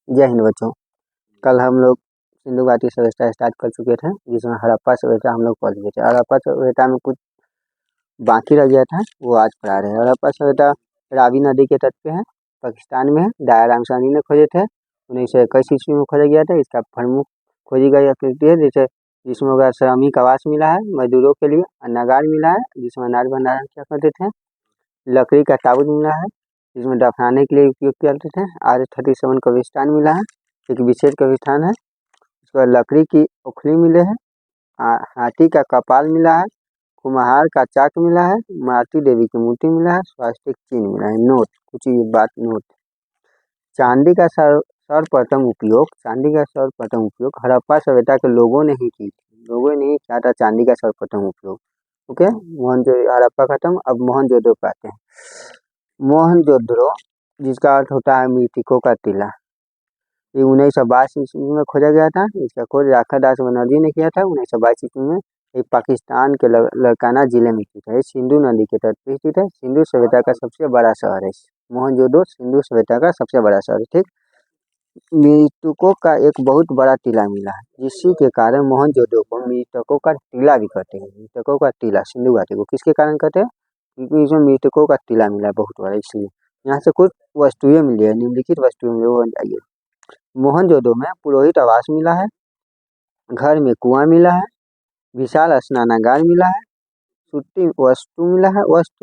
जय हिंद बच्चों। कल हम लोग सिंधु घाटी सभ्यता स्टार्ट कर चुके थे, जिसमें हड़प्पा सभ्यता हम लोग पढ़ चुके थे। हड़प्पा सभ्यता में कुछ बाकी रह गया था, वो आज पढ़ा रहे हैं। हड़प्पा सभ्यता रावी नदी के तट पे है, पाकिस्तान में है। दयाराम साहनी ने खोजे थे, 1921 ईस्वी में खोजा गया था। इसका प्रमुख खोजी गई आकृति है, जैसे जिसमें होगा श्रमिक आवास मिला है मजदूरों के लिए, अन्नागार मिला है जिसमें अनाज भंडारण किया करते थे, लकड़ी का ताबूत मिला है जिसमें दफनाने के लिए उपयोग करते थे, R37 कब्रिस्तान मिला है, एक विशेष कब्रिस्तान है। उसके बाद लकड़ी की ओखली मिले हैं, हाथी का कपाल मिला है, कुम्हार का चाक मिला है, मारुति देवी की मूर्ति मिला है, स्वास्तिक चिन्ह मिला है। नोट कुछ ये बात नोट। चांदी का सर्वप्रथम उपयोग हड़प्पा सभ्यता के लोगों ने ही की थी। लोगों ने ही किया था चांदी का सर्वप्रथम उपयोग। ओके, हड़प्पा खत्म, अब मोहनजोदड़ो पे आते हैं। मोहनजोदड़ो जिसका अर्थ होता है मृतकों का टीला, ये 1922 ईस्वी में खोजा गया था। इसका खोज राखा दास बनर्जी ने किया था 1922 ईस्वी में। ये पाकिस्तान के लड़काना जिले में स्थित है, सिंधु नदी के तट पर स्थित है। सिंधु सभ्यता का सबसे बड़ा शहर है मोहनजोदड़ो, सिंधु सभ्यता का सबसे बड़ा शहर है। ठीक, मृतकों का एक बहुत बड़ा टीला मिला है, जिसके के कारण मोहनजोदड़ो को मृतकों का टीला भी कहते हैं। मृतकों का टीला सिंधु घाटी को किसके कारण कहते हैं? क्योंकि इसमें मृतकों का टीला मिला है बहुत बड़ा, इसलिए यहाँ से कुछ वस्तुएं मिली है, निम्नलिखित वस्तुएं मिली, वो जाइए। मोहनजोदड़ो में पुरोहित आवास मिला है, घर में कुआं मिला है, विशाल स्नानागार मिला है, सूती वस्त्र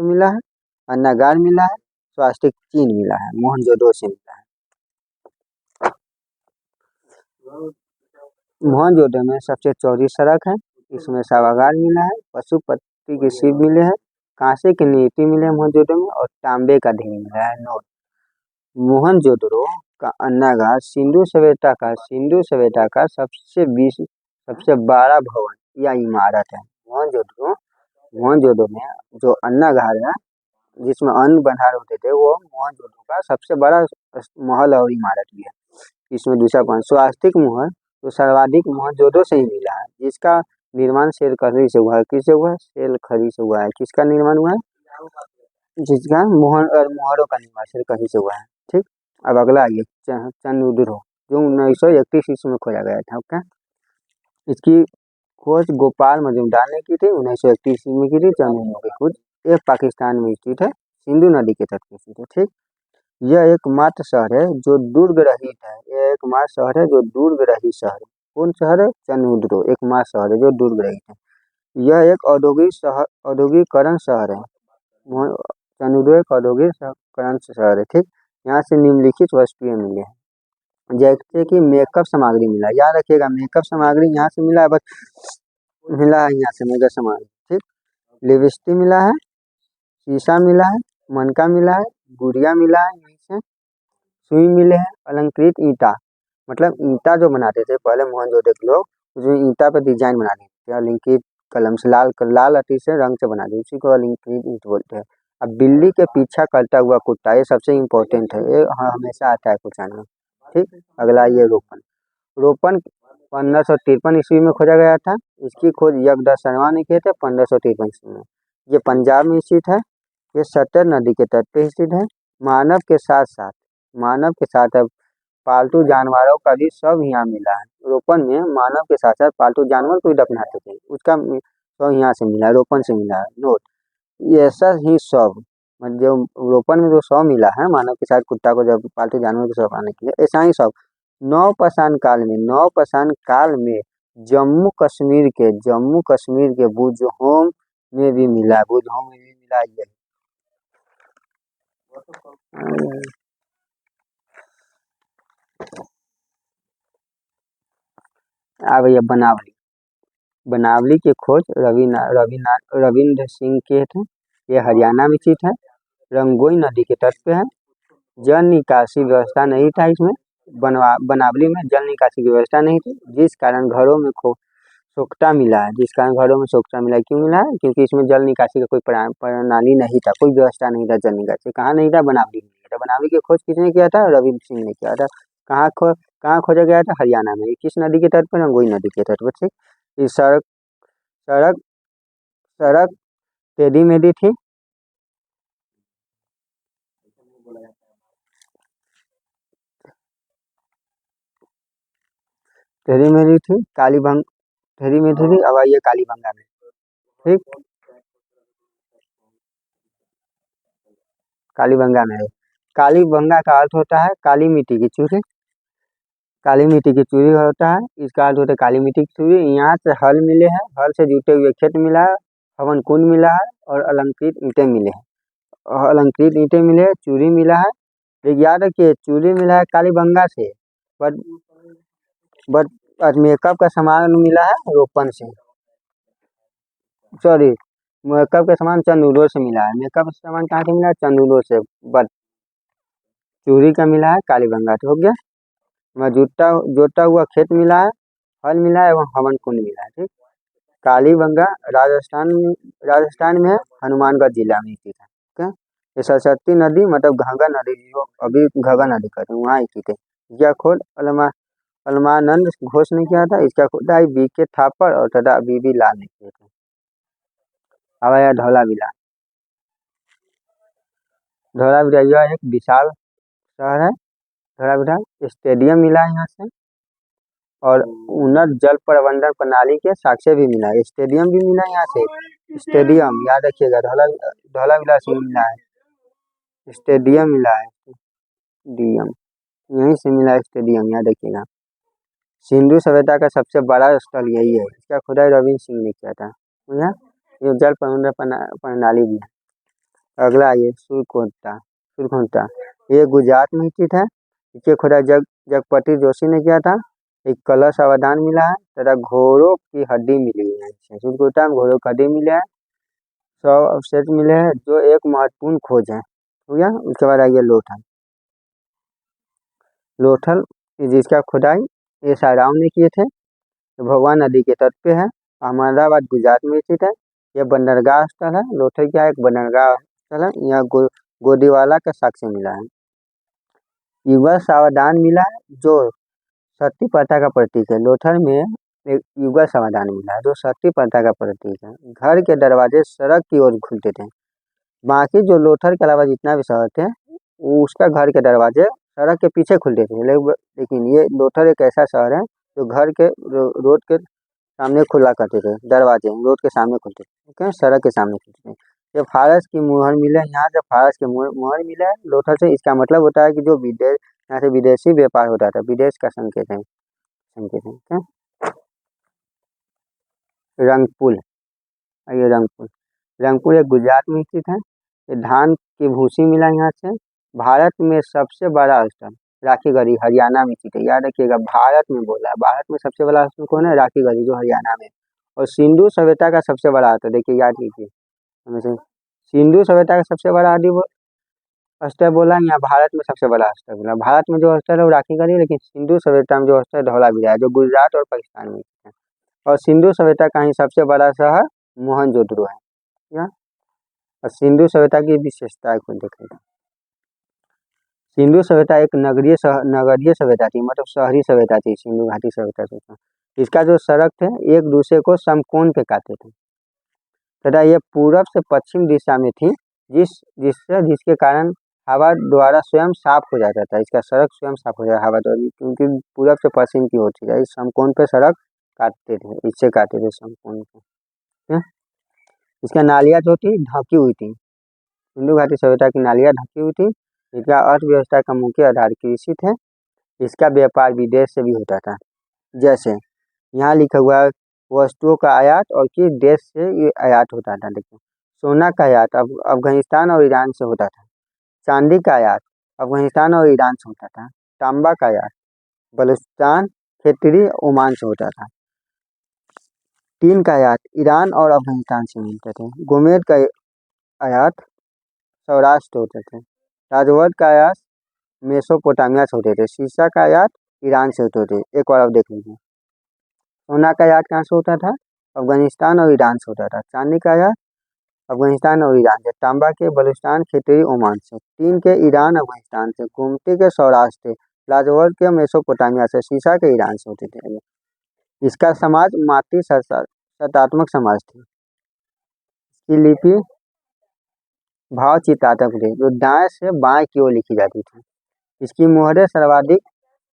मिला है, अन्नागार मिला है, स्वास्तिक चिन्ह मिला है। मोहनजोदड़ो से मिला है। मोहनजोदड़ो में सबसे चौड़ी सड़क है, इसमें शवागार मिला है, पशुपति के शिव मिले हैं, कांसे की नीति मिले हैं मोहनजोदड़ो में, और तांबे का ढेर मिला है। नोट, मोहनजोदड़ो का अन्नागार सिंधु सभ्यता का सबसे बड़ा भवन या इमारत है। मोहनजोदड़ो में जो अन्नागार है, जिसमें अन्न भंडार होते थे, वो मोहनजोदड़ो का सबसे बड़ा महल और इमारत भी है। इसमें दूसरा पॉइंट, स्वास्तिक मोहर तो सर्वाधिक मोहनजोदड़ो से ही मिला है, जिसका निर्माण शेलखरी से हुआ है। किससे हुआ है? शेलखरी से हुआ है। किसका निर्माण हुआ है? जिसका मोहरों का निर्माण शेलखरी से हुआ है। ठीक, अब अगला आइए, चंद्रद्रो, जो 1931 ईस्वी में खोजा गया था। ओके, इसकी खोज गोपाल मजूमदार ने की थी, 1931 ईस्वी में की थी। चंद्रद्रो की खोज ये पाकिस्तान में स्थित है, सिंधु नदी के तट पर स्थित है। ठीक, यह एकमात्र शहर है जो दुर्ग रहित है। यह एकमात्र शहर है जो दुर्ग रहित शहर है। कौन शहर है? चंद्रद्रो एकमात्र शहर है जो दुर्ग रहित है। यह एक औद्योगिकरण शहर है। चंद्रद्रो एक औद्योगिकरण शहर है। ठीक, यहाँ से निम्नलिखित वस्तुएं मिली है, जैसे कि मेकअप सामग्री मिला, याद रखिएगा मेकअप सामग्री यहाँ से मिला है, बस मिला है यहाँ से मेकअप सामग्री। ठीक, लिपस्टिक मिला है, शीशा मिला है, मनका मिला है, गुड़िया मिला है, यहीं से सुई मिले हैं, अलंकृत ईंटा, मतलब ईंटा जो बनाते थे पहले मोहनजोदड़ो के लोग, उसमें ईंटा पर डिजाइन बना देते थे, अलंकृत कलम से लाल अति से रंग से बना देते, उसी को अलंकृत ईंट बोलते हैं। अब बिल्ली के पीछा करता हुआ कुत्ता, ये सबसे इम्पोर्टेंट है, ये हमेशा आता है क्वेश्चन में। ठीक, अगला ये रोपन 1553 ईस्वी में खोजा गया था। इसकी खोज यज्ञदत्त शर्मा ने किए थे 1553 ईस्वी में। ये पंजाब में स्थित है, ये सत्तर नदी के तट पे स्थित है। मानव के साथ अब पालतू जानवरों का भी सब यहाँ मिला है। रोपन में मानव के साथ साथ पालतू जानवर को भी दफनाते थे, उसका सब यहाँ से मिला है, रोपन से मिला है। नोट, ये ऐसा ही सब, मतलब जो रोपन में जो शव मिला है मानव के साथ कुत्ता को जब पालतू जानवर को शव आने के लिए, ऐसा ही सब नवपाषाण काल में जम्मू कश्मीर के बुजहोम में भी मिला है। भैया बनावली की खोज रविंद्र सिंह के थे। ये हरियाणा में स्थित है, रंगोई नदी के तट पे है। जल निकासी व्यवस्था नहीं था इसमें, बनावली में जल निकासी की व्यवस्था नहीं थी, जिस कारण घरों में सोख्ता मिला है। क्यों मिला है? क्योंकि इसमें जल निकासी का कोई प्रणाली नहीं था, कोई व्यवस्था नहीं था जल निकासी। कहाँ नहीं था? बनावली में नहीं था। बनावली की खोज किसने किया था? रविंद्र सिंह ने किया था। कहाँ खोजा गया था? हरियाणा में। किस नदी के तट पर? रंगोई नदी के तट पर। ठीक, इस सड़क टेढ़ी मेढ़ी थी, तेरी मेरी थी कालीबंग, तेरी मेरी थी, अब आइए कालीबंगा में। ठीक, कालीबंगा में है। कालीबंगा का अर्थ होता है काली मिट्टी की चूल्हे, काली मिट्टी की चूल्ही होता है, इसका अर्थ होता है काली मिट्टी की चूल्ही। यहाँ से हल मिले हैं, हल से जुटे हुए खेत मिला है, हवन कुंड मिला है और अलंकृत ईंटें मिले हैं, और अलंकृत ईंटें मिले हैं, चूड़ी मिला है। लेकिन याद रखिए चूड़ी मिला है कालीबंगा से, बट बट आज मेकअप का सामान मिला है रोपन से, सॉरी, मेकअप का सामान चंदूलो से मिला है, मेकअप का सामान कहाँ से मिला है, चंदूलो से, बट चूड़ी का मिला है कालीबंगा से, हो गया। मैं जोता जोता हुआ खेत मिला है, हल मिला है एवं हवन कुंड मिला है। ठीक, कालीबंगा राजस्थान, राजस्थान में है, हनुमानगढ़ जिला में स्थित है। ठीक है, ये सरस्वती नदी मतलब घाघर नदी जो अभी घाघर नदी कहते हैं वहाँ स्थित है। यह खोद अलमानंद घोष ने किया था, इसका खुदाई बीके थापर और तथा बीबी लाल ने किए थे। अब आया धौलावीरा। धौलावीरा यह एक विशाल शहर है, धौलावीरा स्टेडियम मिला है यहाँ से, और उन्नत जल प्रबंधन प्रणाली के साक्ष्य भी मिला है, स्टेडियम भी मिला है यहाँ से, स्टेडियम याद रखिएगा, धौलावीरा से मिला है, स्टेडियम मिला है, डीएम यहीं से मिला है, स्टेडियम याद रखिएगा। सिंधु सभ्यता का सबसे बड़ा स्थल यही है, इसका खुदाई रविंद्र सिंह ने किया था। ठीक है? ये जल प्रबंधन प्रणाली भी है। अगला ये सुरकोटा, सुरकोटा ये गुजरात में स्थित है, इसके खुदाई जगपति जोशी ने किया था। एक कलश अवदान मिला है तथा घोड़ों की हड्डी मिली है, सुरकोटा में घोड़ों की हड्डी मिले है, 100 अवशेष मिले हैं जो एक महत्वपूर्ण खोज है। हो गया, उसके बाद आइए लोथल। लोथल जिसका खुदाई ये साराव ने किए थे, भगवान नदी के तट पे है, अहमदाबाद गुजरात में स्थित है। यह बंदरगाह स्थल है, लोथल क्या है, एक बंदरगाह स्थल है। यहाँ गोदीवाला का साक्ष्य मिला है। युगल सावधान मिला है जो सती प्रथा का प्रतीक है, लोथल में एक युगल सावधान मिला है जो सती प्रथा का प्रतीक है। घर के दरवाजे सड़क की ओर खुलते थे, बाकी जो लोथल के अलावा जितना भी शहर थे उसका घर के दरवाजे सड़क के पीछे खुलते थे, लेकिन ये लोथल एक ऐसा शहर है जो घर के रोड के सामने खुला करते थे, दरवाजे रोड के सामने खुलते थे, ठीक है, सड़क के सामने खुलते थे। जब फारस की मुहर मिले यहाँ, जब फारस के मुहर मिले लोथल से, इसका मतलब होता है कि जो विदेश यहाँ से विदेशी व्यापार होता था, विदेश का संकेत है, संकेत है। ठीक है, रंगपुर, ये रंगपुर, रंगपुर एक गुजरात में स्थित है। ये धान की भूसी मिला यहाँ से। भारत में सबसे बड़ा स्थल राखीगढ़ी हरियाणा में स्थित है, याद रखिएगा, भारत में बोला है, भारत में सबसे बड़ा स्थल कौन है, राखीगढ़ी जो हरियाणा में। और सिंधु सभ्यता का सबसे बड़ा स्थल देखिए, याद कीजिए हमेशा, सिंधु सभ्यता का सबसे बड़ा स्थल बोला, यहाँ भारत में सबसे बड़ा स्थल बोला, भारत में जो स्थल है वो राखीगढ़ी, लेकिन सिंधु सभ्यता में जो स्थल है धौलावीरा है जो गुजरात और पाकिस्तान में स्थित है। और सिंधु सभ्यता का ही सबसे बड़ा शहर मोहनजोदड़ो है। क्या, और सिंधु सभ्यता की विशेषता को देखेगा, सिंधु सभ्यता एक नगरीय सभ्यता थी, मतलब शहरी सभ्यता थी, सिंधु घाटी सभ्यता से। इसका जो सड़क थे एक दूसरे को समकोण पे काटते थे तथा यह पूरब से पश्चिम दिशा में थी, जिसके कारण हवा द्वारा स्वयं साफ हो जाता था, इसका सड़क स्वयं साफ हो जाता हवा द्वारा, क्योंकि पूरब से पश्चिम की होती है, इस समकोण पे सड़क काटते थे, इससे काटते थे समकोण पे। इसका नालियाँ जो थी ढकी हुई थी, सिंधु घाटी सभ्यता की नालियाँ ढकी हुई थी। इसका अर्थव्यवस्था का मुख्य आधार कृषि थे। इसका व्यापार विदेश से भी होता था, जैसे यहाँ लिखा हुआ है वस्तुओं का आयात और किस देश से ये आयात होता था। देखो, सोना का आयात अफगानिस्तान और ईरान से होता था, चांदी का आयात अफगानिस्तान और ईरान से होता था, तांबा का आयात बलूचिस्तान खेतरी ओमान से होता था, टीन का आयात ईरान और अफगानिस्तान से मिलते थे, गोमेद का आयात सौराष्ट्र होते थे, राजवद का आयात मेसोपोटामिया से होते थे, शीशा का आयात ईरान से होते थे। एक और आप देख लीजिए, सोना का आयात कहाँ से होता था, अफगानिस्तान और ईरान से होता था, चांदी का आयात अफगानिस्तान और ईरान से, तांबा के बलूचिस्तान खेतरी ओमान से, टीन के ईरान अफगानिस्तान से, गोमती के सौराष्ट्र से, लाजवर्द के मेसोपोटामिया से, शीशा के ईरान से होते थे। इसका समाज मातृ सत्तात्मक समाज थी। इसकी लिपि भाव चित्रात्मक थी जो दाएं से बाएं की ओर लिखी जाती थी। इसकी मोहरें सर्वाधिक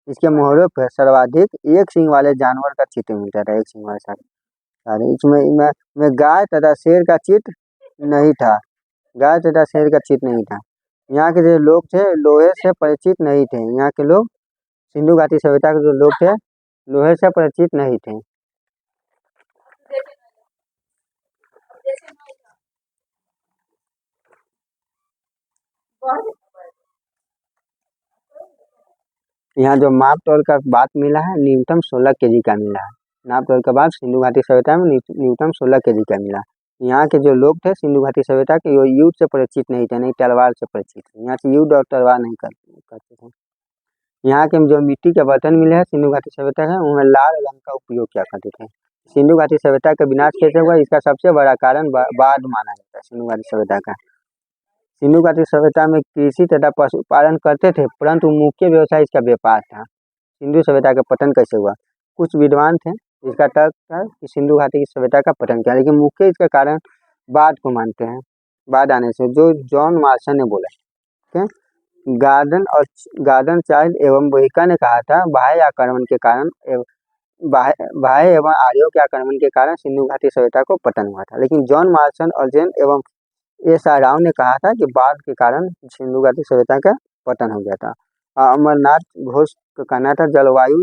इसके मोहरों पर सर्वाधिक एक सींग वाले जानवर का चित्र मिलता था, एक सींग वाले सारे इसमें गाय तथा शेर का चित्र नहीं था। गाय तथा शेर का चित्र नहीं था। यहाँ के जो लोग थे लोहे से परिचित नहीं थे। यहाँ के लोग सिंधु घाटी सभ्यता के जो लोग थे लोहे से परिचित नहीं थे। यहाँ जो माप तौल का बात मिला है न्यूनतम 16 केजी का मिला है। नाप तौल के बाद सिंधु घाटी सभ्यता में न्यूनतम 16 केजी का मिला। यहाँ के जो लोग थे सिंधु घाटी सभ्यता के वो युद्ध से परिचित नहीं थे, नहीं तलवार से परिचित थे। यहाँ से युद्ध और तलवार नहीं करते थे। यहाँ के जो मिट्टी के बर्तन मिले हैं सिंधु घाटी सभ्यता है उनमें लाल रंग का उपयोग किया करते थे। सिंधु घाटी सभ्यता का विनाश कैसे हुआ इसका सबसे बड़ा कारण बाढ़ माना जाता है सिंधु घाटी सभ्यता का। सिंधु घाटी सभ्यता में कृषि तथा पशुपालन करते थे, परंतु मुख्य व्यवसाय इसका व्यापार था। सिंधु सभ्यता का पतन कैसे हुआ? कुछ विद्वान थे जिसका तर्क था कि सिंधु घाटी की सभ्यता का पतन किया, लेकिन मुख्य इसका कारण बाढ़ को मानते हैं। बाढ़ आने से जो जॉन मार्शन ने बोला, ठीक है, गार्डन चाइल्ड एवं बोहिका ने कहा था बाह्य आक्रमण के कारण बाह्य एवं आर्यों के आक्रमण के कारण सिंधु घाटी सभ्यता को पतन हुआ था। लेकिन जॉन मार्शन और जैन एवं एस.आर. राव ने कहा था कि बाढ़ के कारण सिंधु घाटी सभ्यता का पतन हो गया था। अमरनाथ घोष का कहना था जलवायु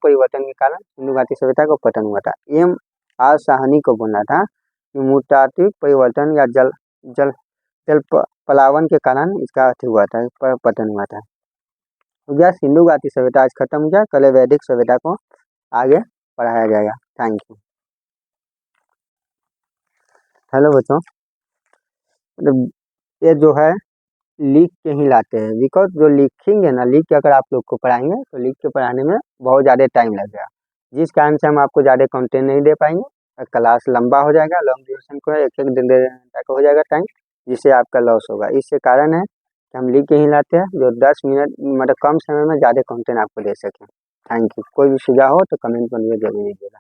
परिवर्तन के कारण सिंधु घाटी सभ्यता का पतन हुआ था। M.R. साहनी को बोलना था कि भूतात्विक परिवर्तन या जल पलावन के कारण इसका हुआ था, पतन हुआ था। हो गया सिंधु घाटी सभ्यता आज खत्म हो गया। कल वैदिक सभ्यता को आगे पढ़ाया जाएगा। Thank you. हेलो बच्चों, ये जो है लिख के ही लाते हैं, बिकॉज जो लिखेंगे ना, लिख के अगर आप लोग को पढ़ाएंगे तो लिख के पढ़ाने में बहुत ज़्यादा टाइम लगेगा, जिस कारण से हम आपको ज़्यादा कंटेंट नहीं दे पाएंगे। क्लास लंबा हो जाएगा, लॉन्ग ड्यूरेशन को एक दिन डेढ़ घंटा का हो जाएगा टाइम, जिससे आपका लॉस होगा। इससे कारण है कि हम लिख के ही लाते हैं जो 10 मिनट मतलब कम समय में ज़्यादा कंटेंट आपको दे सकें। Thank you. कोई भी सुझाव हो तो कमेंट में जरूर दीजिएगा।